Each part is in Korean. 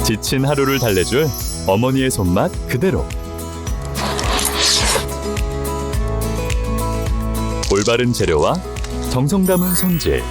지친 하루를 달래줄 어머니의 손맛 그대로. 올바른 재료와 정성 담은 손질.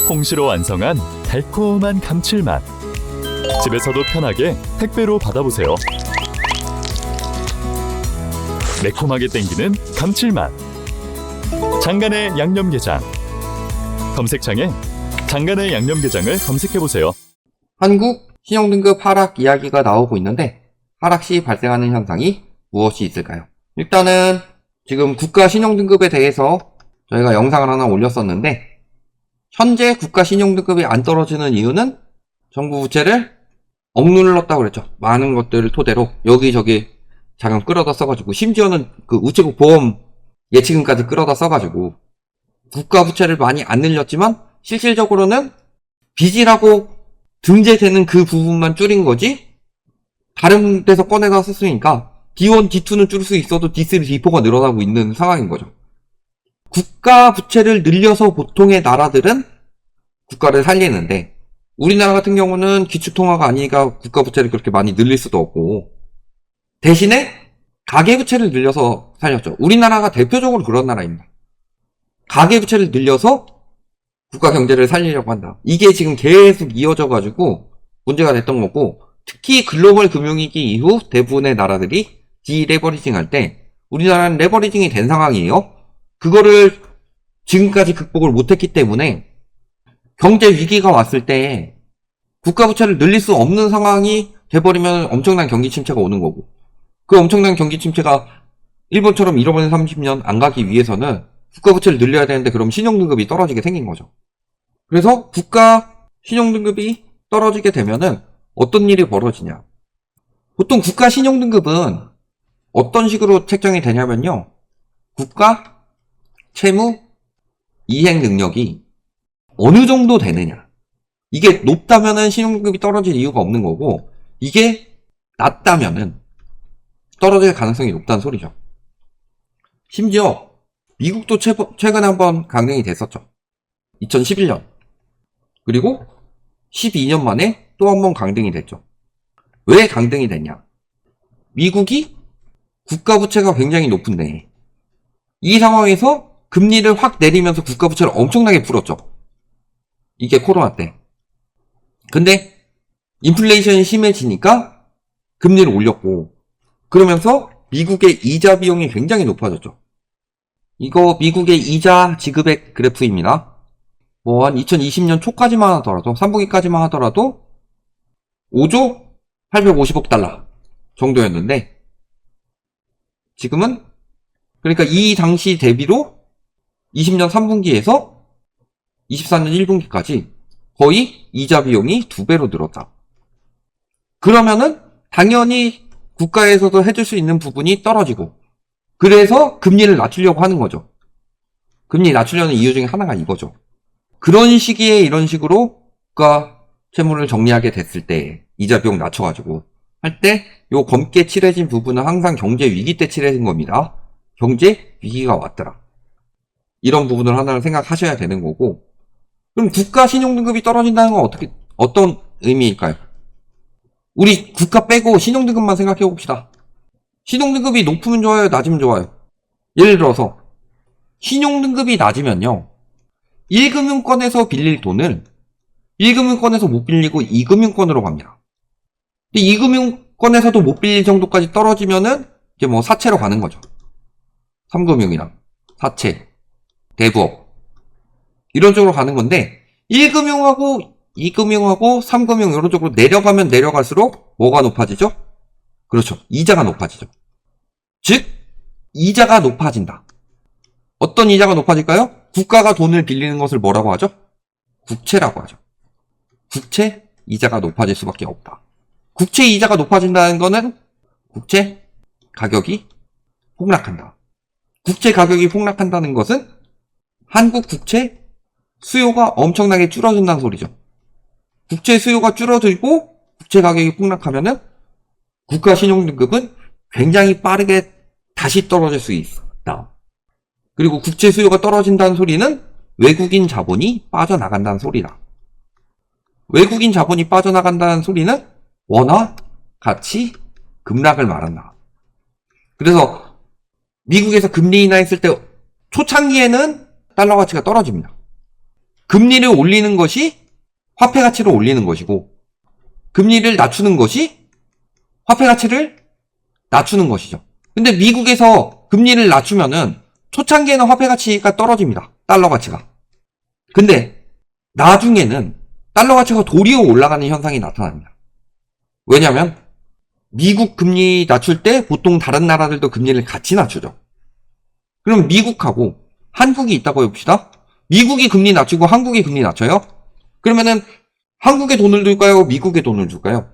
홍시로 완성한 달콤한 감칠맛. 집에서도 편하게 택배로 받아보세요. 매콤하게 땡기는 감칠맛. 장간의 양념게장. 검색창에 장간의 양념게장을 검색해보세요. 한국 신용등급 하락 이야기가 나오고 있는데 하락 시 발생하는 현상이 무엇이 있을까요? 일단은 지금 국가 신용등급에 대해서 저희가 영상을 하나 올렸었는데 현재 국가 신용등급이 안 떨어지는 이유는 정부 부채를 억눌렀다고 그랬죠. 많은 것들을 토대로 여기저기 자금 끌어다 써가지고 심지어는 그 우체국 보험 예치금까지 끌어다 써가지고 국가 부채를 많이 안 늘렸지만 실질적으로는 빚이라고 등재되는 그 부분만 줄인 거지 다른 데서 꺼내다 썼으니까 D1, D2는 줄일 수 있어도 D3, D4가 늘어나고 있는 상황인 거죠. 국가 부채를 늘려서 보통의 나라들은 국가를 살리는데 우리나라 같은 경우는 기축통화가 아니니까 국가 부채를 그렇게 많이 늘릴 수도 없고 대신에 가계부채를 늘려서 살렸죠. 우리나라가 대표적으로 그런 나라입니다. 가계부채를 늘려서 국가 경제를 살리려고 한다. 이게 지금 계속 이어져가지고 문제가 됐던 거고 특히 글로벌 금융위기 이후 대부분의 나라들이 디레버리징 할 때 우리나라는 레버리징이 된 상황이에요. 그거를 지금까지 극복을 못했기 때문에 경제 위기가 왔을 때 국가 부채를 늘릴 수 없는 상황이 돼버리면 엄청난 경기 침체가 오는 거고 그 엄청난 경기 침체가 일본처럼 잃어버린 30년 안 가기 위해서는 국가 부채를 늘려야 되는데 그럼 신용등급이 떨어지게 생긴 거죠. 그래서 국가 신용등급이 떨어지게 되면은 어떤 일이 벌어지냐. 보통 국가 신용등급은 어떤 식으로 책정이 되냐면요. 국가 채무 이행 능력이 어느 정도 되느냐. 이게 높다면은 신용등급이 떨어질 이유가 없는 거고 이게 낮다면은 떨어질 가능성이 높다는 소리죠. 심지어 미국도 최근에 한번 강등이 됐었죠. 2011년. 그리고 12년 만에 또 한 번 강등이 됐죠. 왜 강등이 됐냐? 미국이 국가부채가 굉장히 높은데 이 상황에서 금리를 확 내리면서 국가부채를 엄청나게 풀었죠. 이게 코로나 때. 근데 인플레이션이 심해지니까 금리를 올렸고 그러면서 미국의 이자 비용이 굉장히 높아졌죠. 이거 미국의 이자 지급액 그래프입니다. 뭐 한 2020년 초까지만 하더라도 3분기까지만 하더라도 5조 850억 달러 정도였는데 지금은 그러니까 이 당시 대비로 20년 3분기에서 24년 1분기까지 거의 이자 비용이 2배로 늘었다. 그러면은 당연히 국가에서도 해줄 수 있는 부분이 떨어지고 그래서 금리를 낮추려고 하는 거죠. 금리 낮추려는 이유 중에 하나가 이거죠. 그런 시기에 이런 식으로 국가 채무를 정리하게 됐을 때 이자 비용 낮춰가지고 할 때 요 검게 칠해진 부분은 항상 경제 위기 때 칠해진 겁니다. 경제 위기가 왔더라. 이런 부분을 하나를 생각하셔야 되는 거고 그럼 국가 신용등급이 떨어진다는 건 어떤 의미일까요? 우리 국가 빼고 신용등급만 생각해 봅시다. 신용등급이 높으면 좋아요, 낮으면 좋아요? 예를 들어서 신용등급이 낮으면요 1금융권에서 빌릴 돈을 1금융권에서 못 빌리고 2금융권으로 갑니다. 근데 2금융권에서도 못 빌릴 정도까지 떨어지면은 이제 뭐 사채로 가는 거죠. 3금융이랑 사채, 대부업 이런 쪽으로 가는 건데 1금융하고 2금융하고 3금융 이런 쪽으로 내려가면 내려갈수록 뭐가 높아지죠? 그렇죠. 이자가 높아지죠. 즉 이자가 높아진다. 어떤 이자가 높아질까요? 국가가 돈을 빌리는 것을 뭐라고 하죠? 국채라고 하죠. 국채 이자가 높아질 수밖에 없다. 국채 이자가 높아진다는 거는 국채 가격이 폭락한다. 국채 가격이 폭락한다는 것은 한국 국채 수요가 엄청나게 줄어든다는 소리죠. 국채 수요가 줄어들고 국채 가격이 폭락하면은 국가 신용등급은 굉장히 빠르게 다시 떨어질 수 있다. 그리고 국채 수요가 떨어진다는 소리는 외국인 자본이 빠져나간다는 소리다. 외국인 자본이 빠져나간다는 소리는 원화 가치 급락을 말한다. 그래서 미국에서 금리 인하했을 때 초창기에는 달러 가치가 떨어집니다. 금리를 올리는 것이 화폐 가치를 올리는 것이고, 금리를 낮추는 것이 화폐 가치를 낮추는 것이죠. 근데 미국에서 금리를 낮추면은 초창기에는 화폐 가치가 떨어집니다. 달러 가치가. 근데 나중에는 달러 가치가 도리어 올라가는 현상이 나타납니다. 왜냐면 미국 금리 낮출 때 보통 다른 나라들도 금리를 같이 낮추죠. 그럼 미국하고 한국이 있다고 해봅시다. 미국이 금리 낮추고 한국이 금리 낮춰요? 그러면은 한국에 돈을 줄까요? 미국에 돈을 줄까요?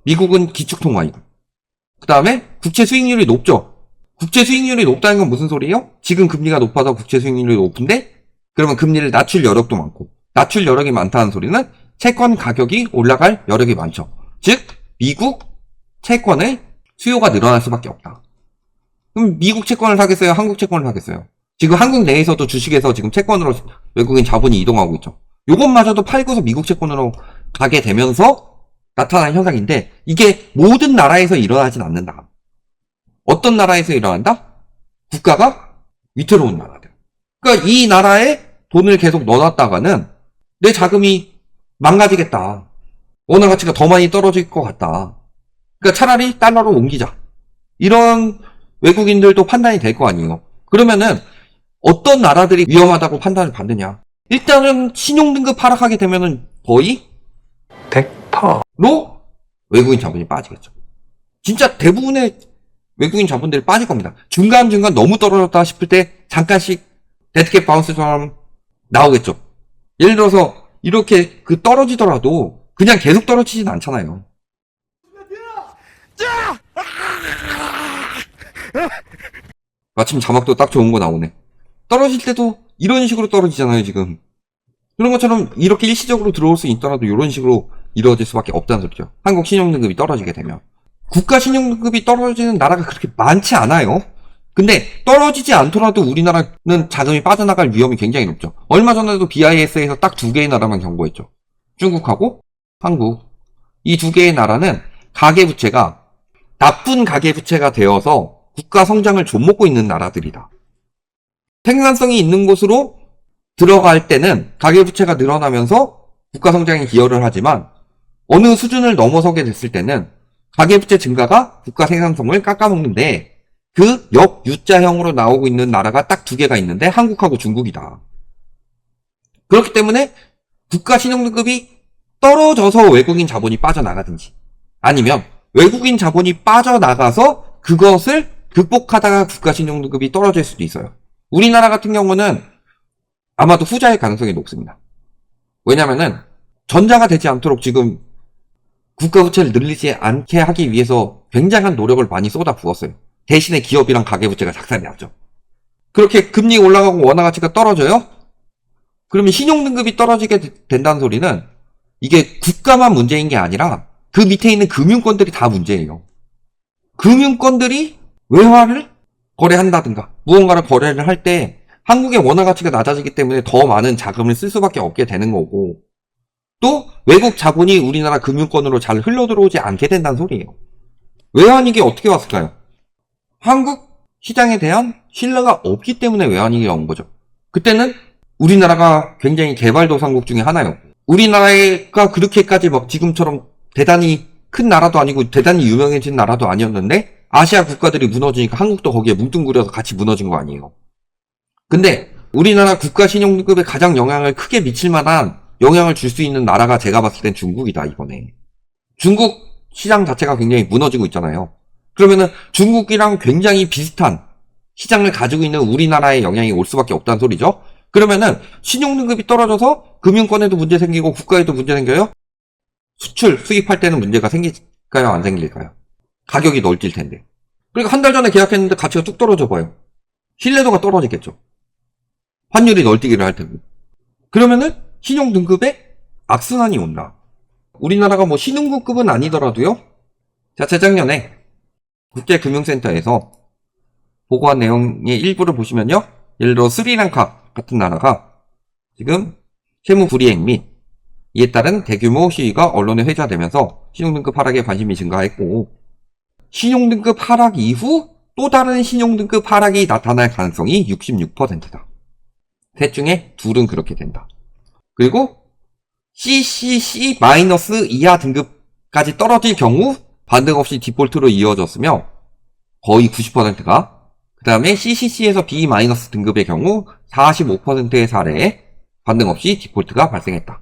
미국은 기축통화이고, 그 다음에 국채 수익률이 높죠. 국채 수익률이 높다는 건 무슨 소리예요? 지금 금리가 높아서 국채 수익률이 높은데, 그러면 금리를 낮출 여력도 많고, 낮출 여력이 많다는 소리는 채권 가격이 올라갈 여력이 많죠. 즉 미국 채권의 수요가 늘어날 수밖에 없다. 그럼 미국 채권을 사겠어요? 한국 채권을 사겠어요? 지금 한국 내에서도 주식에서 지금 채권으로 외국인 자본이 이동하고 있죠. 요것마저도 팔고서 미국 채권으로 가게 되면서 나타나는 현상인데, 이게 모든 나라에서 일어나진 않는다. 어떤 나라에서 일어난다? 국가가 위태로운 나라들. 그러니까 이 나라에 돈을 계속 넣어놨다가는 내 자금이 망가지겠다. 원화 가치가 더 많이 떨어질 것 같다. 그러니까 차라리 달러로 옮기자. 이런 외국인들도 판단이 될 거 아니에요. 그러면은 어떤 나라들이 위험하다고 판단을 받느냐. 일단은 신용등급 하락하게 되면은 거의 100%로 외국인 자본이 빠지겠죠. 진짜 대부분의 외국인 자본들이 빠질 겁니다. 중간중간 너무 떨어졌다 싶을 때 잠깐씩 데드캣 바운스처럼 나오겠죠. 예를 들어서 이렇게 떨어지더라도 그냥 계속 떨어지진 않잖아요. 마침 자막도 딱 좋은 거 나오네. 떨어질 때도 이런 식으로 떨어지잖아요, 지금. 그런 것처럼 이렇게 일시적으로 들어올 수 있더라도 이런 식으로 이루어질 수밖에 없다는 소리죠. 한국 신용등급이 떨어지게 되면. 국가 신용등급이 떨어지는 나라가 그렇게 많지 않아요. 근데 떨어지지 않더라도 우리나라는 자금이 빠져나갈 위험이 굉장히 높죠. 얼마 전에도 BIS에서 딱 두 개의 나라만 경고했죠. 중국하고 한국. 이 두 개의 나라는 가계부채가 나쁜 가계부채가 되어서 국가 성장을 좀먹고 있는 나라들이다. 생산성이 있는 곳으로 들어갈 때는 가계부채가 늘어나면서 국가 성장에 기여를 하지만 어느 수준을 넘어서게 됐을 때는 가계부채 증가가 국가 생산성을 깎아먹는데, 그 역유자형으로 나오고 있는 나라가 딱 두 개가 있는데 한국하고 중국이다. 그렇기 때문에 국가 신용등급이 떨어져서 외국인 자본이 빠져나가든지, 아니면 외국인 자본이 빠져나가서 그것을 극복하다가 국가 신용등급이 떨어질 수도 있어요. 우리나라 같은 경우는 아마도 후자의 가능성이 높습니다. 왜냐면은 전자가 되지 않도록 지금 국가 부채를 늘리지 않게 하기 위해서 굉장한 노력을 많이 쏟아부었어요. 대신에 기업이랑 가계부채가 작살이 나죠. 그렇게 금리 올라가고 원화 가치가 떨어져요? 그러면 신용등급이 떨어지게 된다는 소리는 이게 국가만 문제인 게 아니라 그 밑에 있는 금융권들이 다 문제예요. 금융권들이 외화를 거래한다든가 무언가를 거래를 할 때 한국의 원화 가치가 낮아지기 때문에 더 많은 자금을 쓸 수밖에 없게 되는 거고, 또 외국 자본이 우리나라 금융권으로 잘 흘러들어오지 않게 된다는 소리예요. 외환위기 어떻게 왔을까요? 한국 시장에 대한 신뢰가 없기 때문에 외환위기가 온 거죠. 그때는 우리나라가 굉장히 개발도상국 중에 하나예요. 우리나라가 그렇게까지 막 지금처럼 대단히 큰 나라도 아니고 대단히 유명해진 나라도 아니었는데 아시아 국가들이 무너지니까 한국도 거기에 뭉뚱그려서 같이 무너진 거 아니에요. 근데 우리나라 국가 신용등급에 가장 영향을 크게 미칠 만한 영향을 줄 수 있는 나라가 제가 봤을 땐 중국이다, 이번에. 중국 시장 자체가 굉장히 무너지고 있잖아요. 그러면은 중국이랑 굉장히 비슷한 시장을 가지고 있는 우리나라에 영향이 올 수밖에 없다는 소리죠. 그러면은 신용등급이 떨어져서 금융권에도 문제 생기고 국가에도 문제 생겨요? 수출, 수입할 때는 문제가 생길까요? 안 생길까요? 가격이 널뛸 텐데. 그러니까 한 달 전에 계약했는데 가치가 뚝 떨어져 봐요. 신뢰도가 떨어지겠죠. 환율이 널뛰기를 할 테고. 그러면은 신용등급에 악순환이 온다. 우리나라가 뭐 신흥국급은 아니더라도요. 자, 재작년에 국제금융센터에서 보고한 내용의 일부를 보시면요. 예를 들어 스리랑카 같은 나라가 지금 채무 불이행 및 이에 따른 대규모 시위가 언론에 회자되면서 신용등급 하락에 관심이 증가했고, 신용등급 하락 이후 또 다른 신용등급 하락이 나타날 가능성이 66%다. 셋 중에 둘은 그렇게 된다. 그리고 CCC- 이하 등급까지 떨어질 경우 반등 없이 디폴트로 이어졌으며 거의 90%가, 그 다음에 CCC에서 B- 등급의 경우 45%의 사례에 반등 없이 디폴트가 발생했다.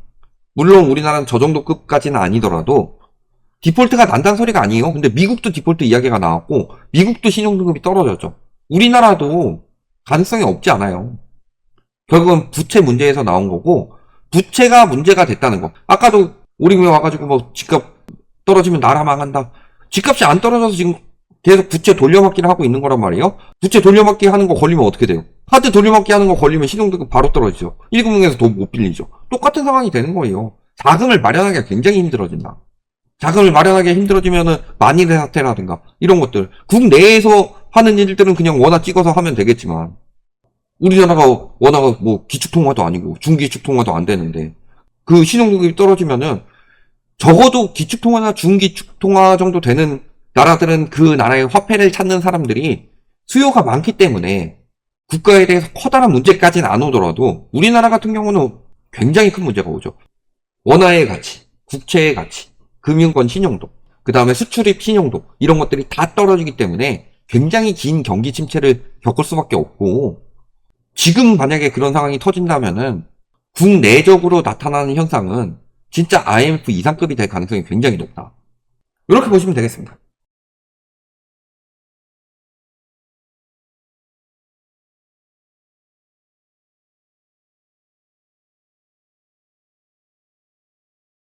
물론 우리나라는 저 정도 급까지는 아니더라도 디폴트가 난다는 소리가 아니에요. 근데 미국도 디폴트 이야기가 나왔고 미국도 신용등급이 떨어졌죠. 우리나라도 가능성이 없지 않아요. 결국은 부채 문제에서 나온 거고, 부채가 문제가 됐다는 거. 아까도 우리 왜 와가지고 뭐 집값 떨어지면 나라 망한다. 집값이 안 떨어져서 지금 계속 부채 돌려막기를 하고 있는 거란 말이에요. 부채 돌려막기 하는 거 걸리면 어떻게 돼요? 카드 돌려막기 하는 거 걸리면 신용등급 바로 떨어지죠. 1금융에서 돈 못 빌리죠. 똑같은 상황이 되는 거예요. 자금을 마련하기가 굉장히 힘들어진다. 자금을 마련하기 힘들어지면은 만일의 사태라든가 이런 것들, 국내에서 하는 일들은 그냥 원화 찍어서 하면 되겠지만 우리나라가 워낙 뭐 기축통화도 아니고 중기축통화도 안 되는데 그 신용등급이 떨어지면은 적어도 기축통화나 중기축통화 정도 되는 나라들은 그 나라의 화폐를 찾는 사람들이 수요가 많기 때문에 국가에 대해서 커다란 문제까지는 안 오더라도 우리나라 같은 경우는 굉장히 큰 문제가 오죠. 원화의 가치, 국채의 가치, 금융권 신용도, 그 다음에 수출입 신용도, 이런 것들이 다 떨어지기 때문에 굉장히 긴 경기 침체를 겪을 수밖에 없고, 지금 만약에 그런 상황이 터진다면은 국내적으로 나타나는 현상은 진짜 IMF 이상급이 될 가능성이 굉장히 높다. 이렇게 보시면 되겠습니다.